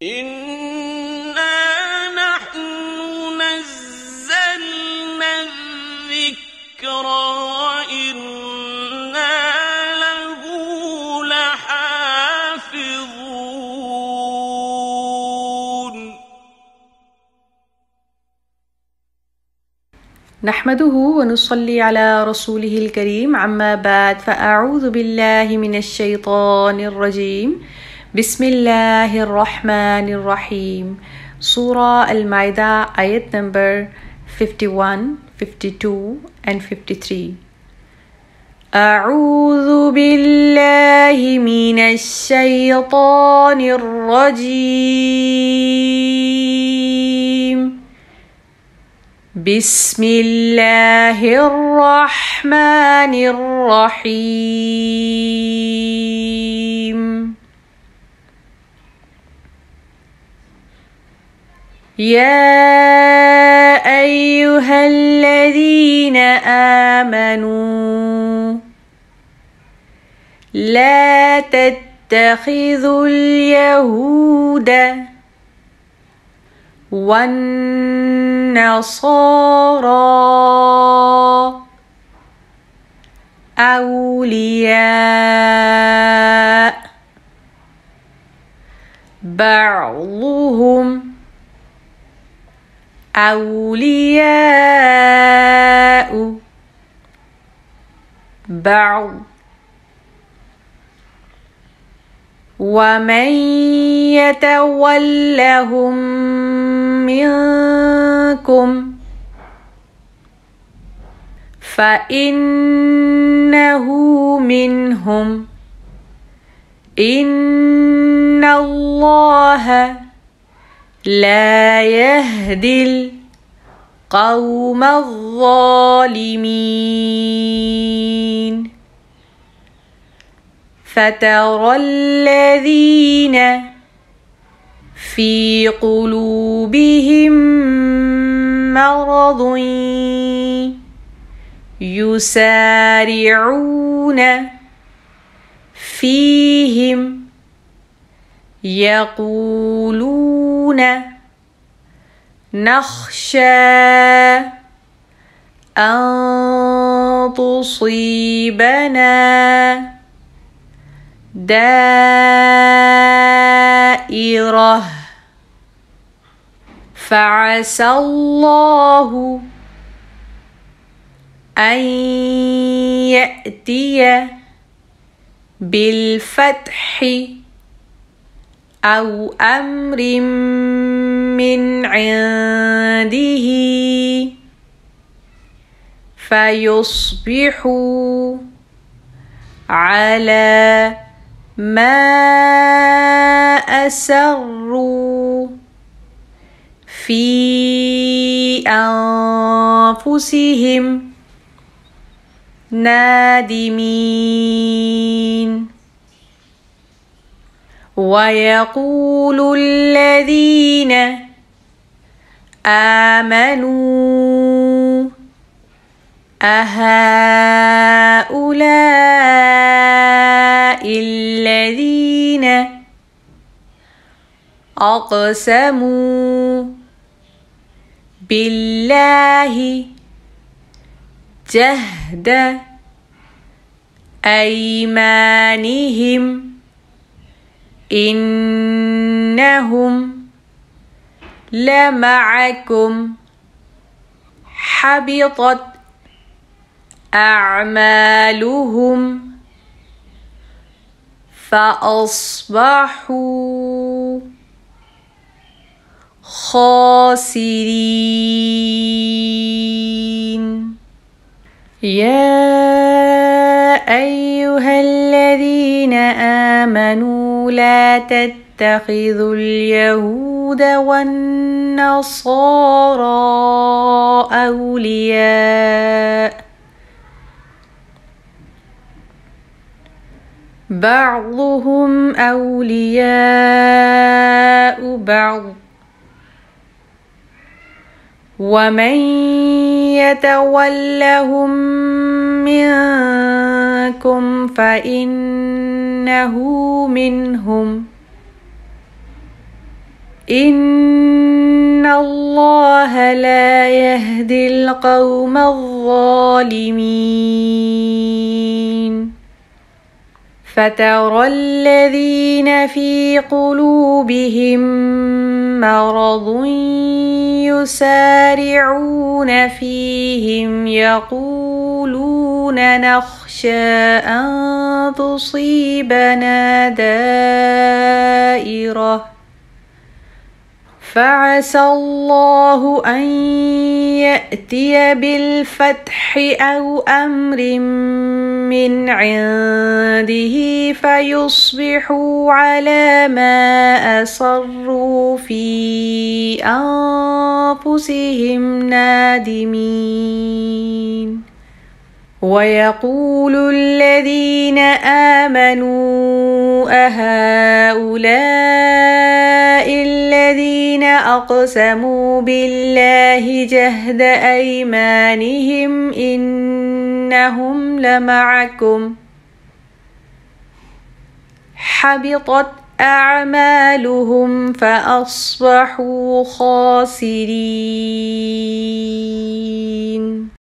إِنَّا نَحْنُ نَزَّلْنَا الذِّكْرَ وَإِنَّا لَهُ لَحَافِظُونَ نحمده ونصلي على رسوله الكريم عما بعد فأعوذ بالله من الشيطان الرجيم بسم الله الرحمن الرحيم Surah Al-Ma'idah ayat number 51, 52 and 53 أعوذ بالله من الشيطان الرجيم بسم الله الرحمن الرحيم يا أيها الذين آمنوا لا تتخذوا اليهود والنصارى أولياء بعضهم أولياء بعض ومن يتولهم منكم فإنه منهم إن الله لا يهدي القوم الظالمين فترى الذين في قلوبهم مرض يسارعون فيهم يقولون نخشى أن تصيبنا دائرة فعسى الله أن يأتي بالفتح أو أمر من عنده فيصبحوا على ما أسروا في أنفسهم نادمين ويقول الذين آمنوا أهؤلاء الذين أقسموا بالله جهد أيمانهم إنهم لمعكم حبطت أعمالهم فأصبحوا خاسرين يا أيها الذين آمنوا لا تتخذوا اليهود والنصارى أولياء بعضهم أولياء بعض ومن يتولهم منكم فإنه منهم إن الله لا يهدي القوم الظالمين فترى الذين في قلوبهم مرض يسارعون فيهم يقولون نخشى أن تصيبنا دائرة فعسى الله أن يأتي بالفتح أو أمر من عنده فيصبحوا على ما أسروا في أنفسهم نادمين ويقول الذين آمنوا أهؤلاء الذين أقسموا بالله جهد أيمانهم إنهم لمعكم حبطت أعمالهم فأصبحوا خاسرين.